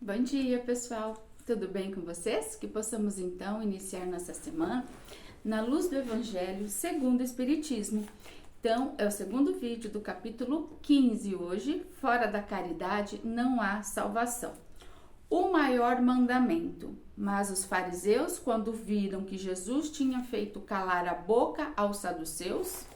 Bom dia, pessoal! Tudo bem com vocês? Que possamos então iniciar nossa semana na luz do Evangelho segundo o Espiritismo. Então, é o segundo vídeo do capítulo 15 hoje. Fora da caridade não há salvação. O maior mandamento. Mas os fariseus, quando viram que Jesus tinha feito calar a boca aos saduceus,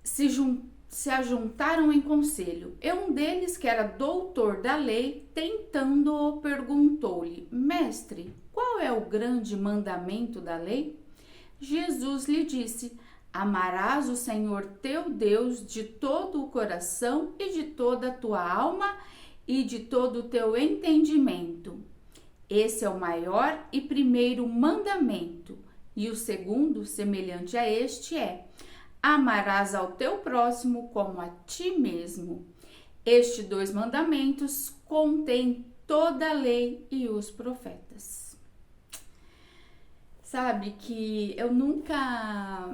se ajuntaram em conselho. E um deles, que era doutor da lei, tentando-o, perguntou-lhe: Mestre, qual é o grande mandamento da lei? Jesus lhe disse: Amarás o Senhor teu Deus de todo o coração e de toda a tua alma e de todo o teu entendimento. Esse é o maior e primeiro mandamento. E o segundo, semelhante a este, é: amarás ao teu próximo como a ti mesmo. Estes dois mandamentos contêm toda a lei e os profetas. Sabe que eu nunca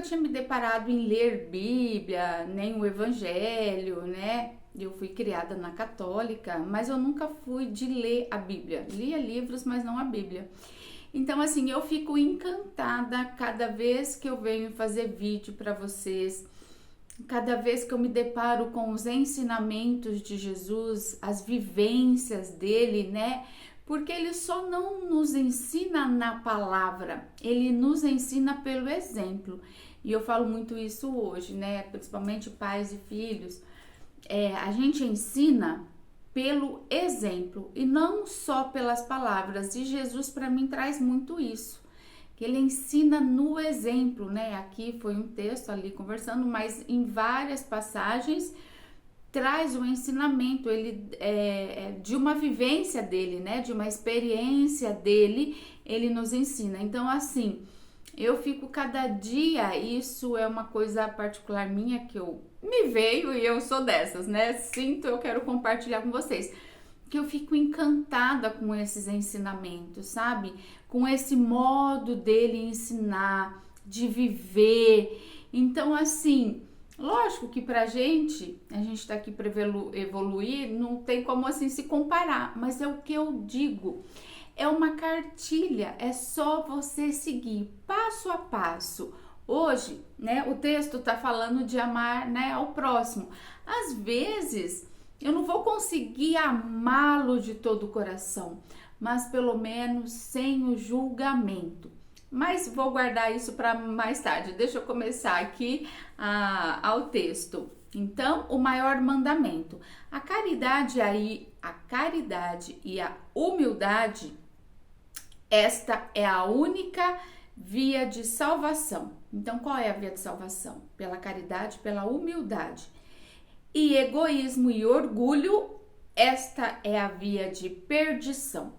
tinha me deparado em ler Bíblia, nem o Evangelho, né? Eu fui criada na católica, mas eu nunca fui de ler a Bíblia. Lia livros, mas não a Bíblia. Então, assim, eu fico encantada cada vez que eu venho fazer vídeo para vocês, cada vez que eu me deparo com os ensinamentos de Jesus, as vivências dele, né? Porque ele só não nos ensina na palavra, ele nos ensina pelo exemplo. E eu falo muito isso hoje, né? Principalmente pais e filhos. A gente ensina pelo exemplo e não só pelas palavras. E Jesus para mim traz muito isso, que ele ensina no exemplo, né? Aqui foi um texto ali conversando, mas em várias passagens traz o ensinamento, ele de uma vivência dele, né? De uma experiência dele, ele nos ensina. Então, assim, eu fico cada dia, isso é uma coisa particular minha que eu me veio e eu sou dessas, né? Sinto, eu quero compartilhar com vocês, que eu fico encantada com esses ensinamentos, sabe? Com esse modo dele ensinar, de viver. Então, assim, lógico que a gente tá aqui para evoluir, não tem como assim se comparar, mas é o que eu digo. É uma cartilha, é só você seguir passo a passo. Hoje, né, o texto tá falando de amar, né, ao próximo. Às vezes, eu não vou conseguir amá-lo de todo o coração, mas pelo menos sem o julgamento. Mas vou guardar isso para mais tarde. Deixa eu começar aqui ao texto. Então, o maior mandamento. A caridade e a humildade, esta é a única via de salvação. Então, qual é a via de salvação? Pela caridade, pela humildade. E egoísmo e orgulho, esta é a via de perdição.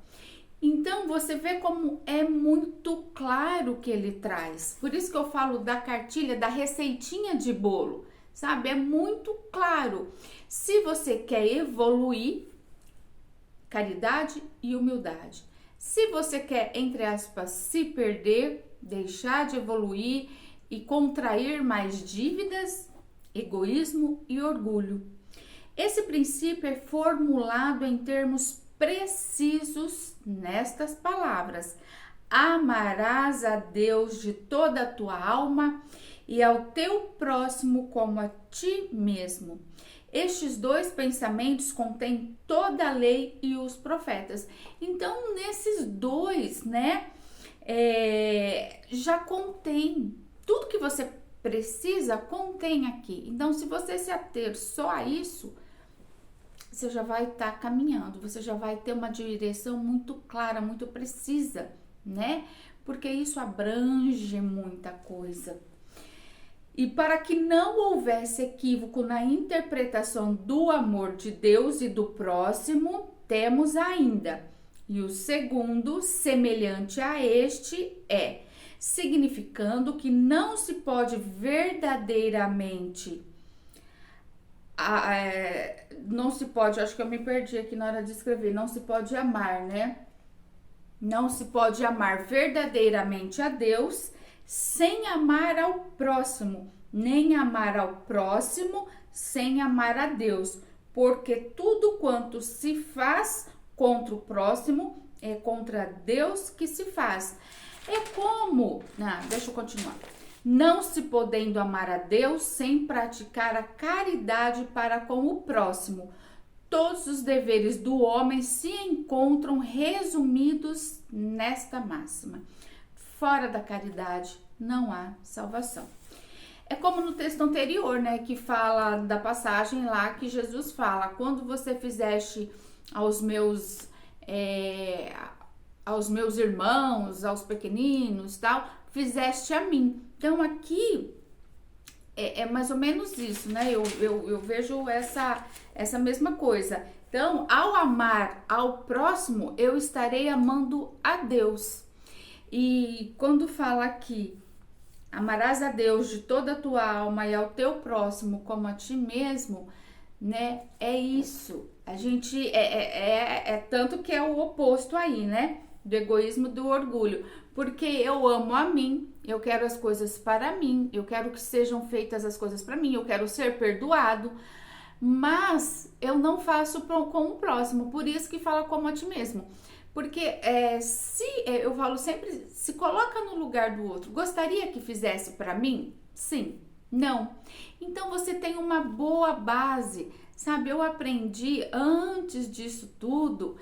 Então, você vê como é muito claro o que ele traz. Por isso que eu falo da cartilha, da receitinha de bolo, sabe? É muito claro. Se você quer evoluir, caridade e humildade. Se você quer, entre aspas, se perder, deixar de evoluir e contrair mais dívidas, egoísmo e orgulho. Esse princípio é formulado em termos precisos nestas palavras: amarás a Deus de toda a tua alma e ao teu próximo como a ti mesmo. Estes dois pensamentos contêm toda a lei e os profetas. Então, nesses dois, né, já contém tudo que você precisa, contém aqui. Então, se você se ater só a isso, você já vai estar caminhando, você já vai ter uma direção muito clara, muito precisa, né? Porque isso abrange muita coisa. E para que não houvesse equívoco na interpretação do amor de Deus e do próximo, temos ainda. E o segundo, semelhante a este, significando que não se pode verdadeiramente... não se pode, acho que eu me perdi aqui na hora de escrever, não se pode amar, né? Não se pode amar verdadeiramente a Deus sem amar ao próximo, nem amar ao próximo sem amar a Deus, porque tudo quanto se faz contra o próximo é contra Deus que se faz. É como, deixa eu continuar. Não se podendo amar a Deus sem praticar a caridade para com o próximo. Todos os deveres do homem se encontram resumidos nesta máxima: fora da caridade não há salvação. É como no texto anterior, né, que fala da passagem lá que Jesus fala: quando você fizeste aos meus irmãos, aos pequeninos, tal, fizeste a mim. Então aqui é mais ou menos isso, né? Eu vejo essa mesma coisa. Então, ao amar ao próximo, eu estarei amando a Deus. E quando fala aqui, amarás a Deus de toda a tua alma e ao teu próximo como a ti mesmo, né? É isso. A gente tanto que é o oposto aí, né? Do egoísmo, do orgulho, porque eu amo a mim, eu quero as coisas para mim, eu quero que sejam feitas as coisas para mim, eu quero ser perdoado, mas eu não faço com o próximo. Por isso que fala como a ti mesmo, porque eu falo sempre, se coloca no lugar do outro. Gostaria que fizesse para mim? Sim. Não. Então você tem uma boa base, sabe? Eu aprendi antes disso tudo,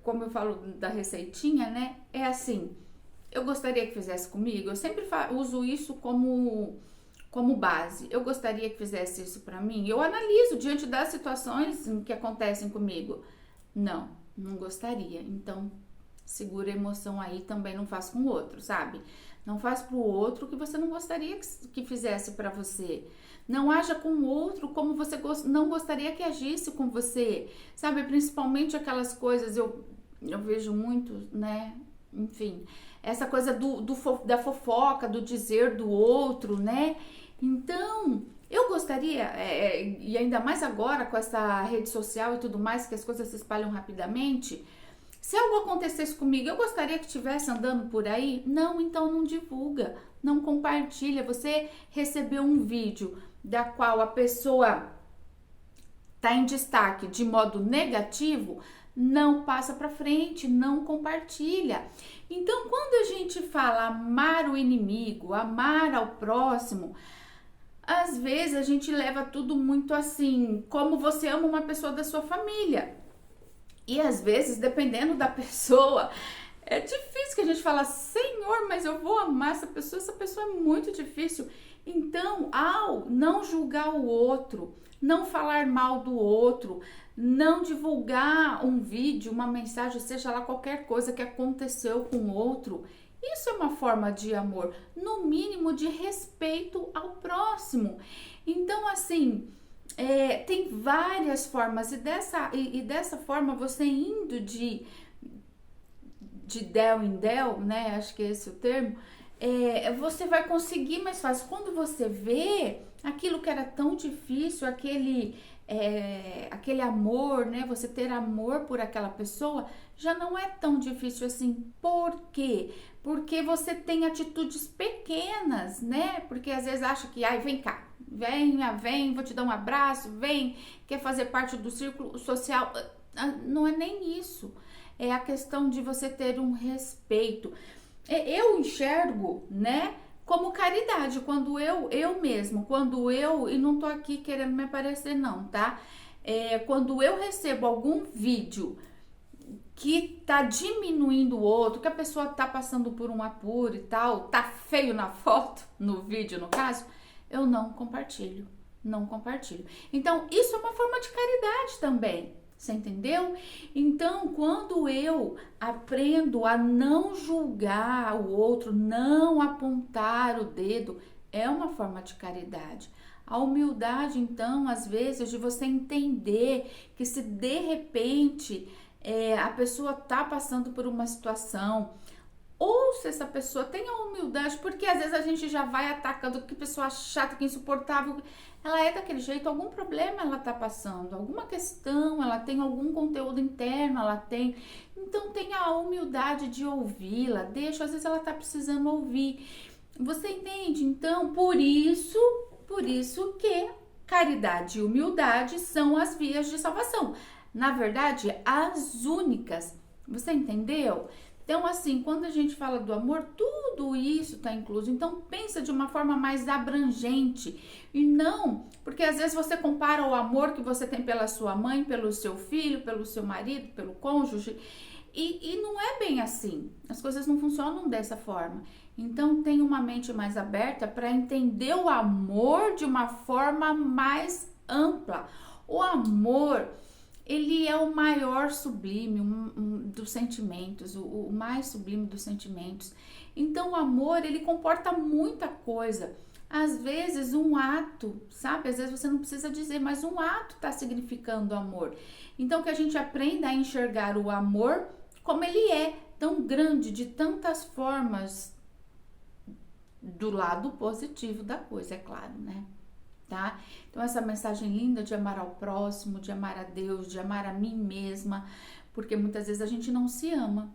como eu falo da receitinha, né? É assim, eu gostaria que fizesse comigo. Eu sempre uso isso como base. Eu gostaria que fizesse isso pra mim. Eu analiso diante das situações que acontecem comigo. Não, não gostaria. Então, segura a emoção aí, também não faz com o outro, sabe? Não faz pro outro o que você não gostaria que fizesse pra você. Não haja com o outro como você não gostaria que agisse com você, sabe? Principalmente aquelas coisas, eu vejo muito, né? Enfim, essa coisa da fofoca, do dizer do outro, né? Então, eu gostaria, e ainda mais agora com essa rede social e tudo mais, que as coisas se espalham rapidamente, se algo acontecesse comigo, eu gostaria que estivesse andando por aí? Não, então não divulga, não compartilha. Você recebeu um vídeo da qual a pessoa está em destaque de modo negativo, não passa para frente, não compartilha. Então, quando a gente fala amar o inimigo, amar ao próximo, às vezes a gente leva tudo muito assim, como você ama uma pessoa da sua família. E às vezes, dependendo da pessoa, é difícil que a gente fala, Senhor, mas eu vou amar essa pessoa é muito difícil. Então, ao não julgar o outro, não falar mal do outro, não divulgar um vídeo, uma mensagem, seja lá qualquer coisa que aconteceu com o outro, isso é uma forma de amor, no mínimo de respeito ao próximo. Então, assim, tem várias formas e dessa forma você indo de del em del, né? Acho que é esse o termo. Você vai conseguir mais fácil. Quando você vê aquilo que era tão difícil, aquele amor, né? Você ter amor por aquela pessoa já não é tão difícil assim. Por quê? Porque você tem atitudes pequenas, né? Porque às vezes acha que, vem cá, vem, vou te dar um abraço, vem, quer fazer parte do círculo social. Não é nem isso. É a questão de você ter um respeito. Eu enxergo, né, como caridade, quando eu mesmo, e não tô aqui querendo me aparecer não, tá? Quando eu recebo algum vídeo que tá diminuindo o outro, que a pessoa tá passando por um apuro e tal, tá feio na foto, no vídeo no caso, eu não compartilho. Então, isso é uma forma de caridade também, você entendeu? Então, quando eu aprendo a não julgar o outro, não apontar o dedo, é uma forma de caridade. A humildade, então, às vezes, de você entender que se de repente a pessoa tá passando por uma situação, ou se essa pessoa tem a humildade, porque às vezes a gente já vai atacando, que pessoa chata, que insuportável, ela é daquele jeito, algum problema ela tá passando, alguma questão, ela tem algum conteúdo interno, ela tem, então tenha a humildade de ouvi-la, às vezes ela tá precisando ouvir, você entende? Então, por isso que Caridade e humildade são as vias de salvação. Na verdade, as únicas. Você entendeu? Então, assim, quando a gente fala do amor, tudo isso está incluso. Então, pensa de uma forma mais abrangente. E não, porque às vezes você compara o amor que você tem pela sua mãe, pelo seu filho, pelo seu marido, pelo cônjuge. E não é bem assim. As coisas não funcionam dessa forma. Então, tenha uma mente mais aberta para entender o amor de uma forma mais ampla. O amor, ele é o maior sublime dos sentimentos, o mais sublime dos sentimentos. Então, o amor, ele comporta muita coisa. Às vezes, um ato, sabe? Às vezes você não precisa dizer, mas um ato está significando amor. Então, que a gente aprenda a enxergar o amor como ele é, tão grande, de tantas formas, do lado positivo da coisa, é claro, né? Tá? Então, essa mensagem linda de amar ao próximo, de amar a Deus, de amar a mim mesma, porque muitas vezes a gente não se ama.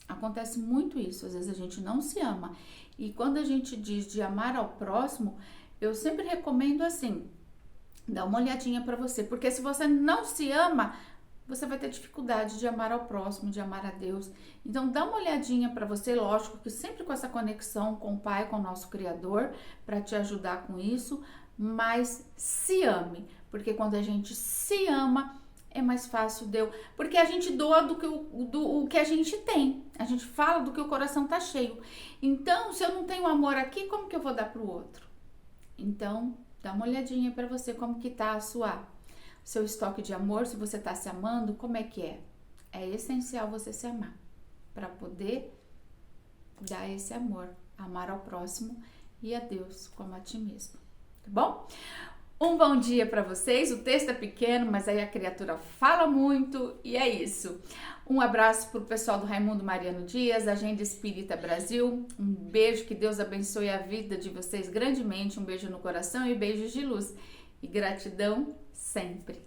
Acontece muito isso, às vezes a gente não se ama. E quando a gente diz de amar ao próximo, eu sempre recomendo assim, dá uma olhadinha para você, porque se você não se ama, você vai ter dificuldade de amar ao próximo, de amar a Deus. Então, dá uma olhadinha para você, lógico que sempre com essa conexão com o Pai, com o nosso Criador, para te ajudar com isso, mas se ame, porque quando a gente se ama, é mais fácil porque a gente doa do que a gente tem, a gente fala do que o coração tá cheio. Então, se eu não tenho amor aqui, como que eu vou dar pro outro? Então, dá uma olhadinha para você como que tá seu estoque de amor, se você tá se amando, como é que é? É essencial você se amar para poder dar esse amor, amar ao próximo e a Deus como a ti mesmo, tá bom? Um bom dia para vocês. O texto é pequeno, mas aí a criatura fala muito e é isso. Um abraço pro pessoal do Raimundo Mariano Dias, Agenda Espírita Brasil. Um beijo, que Deus abençoe a vida de vocês grandemente. Um beijo no coração e beijos de luz. E gratidão sempre.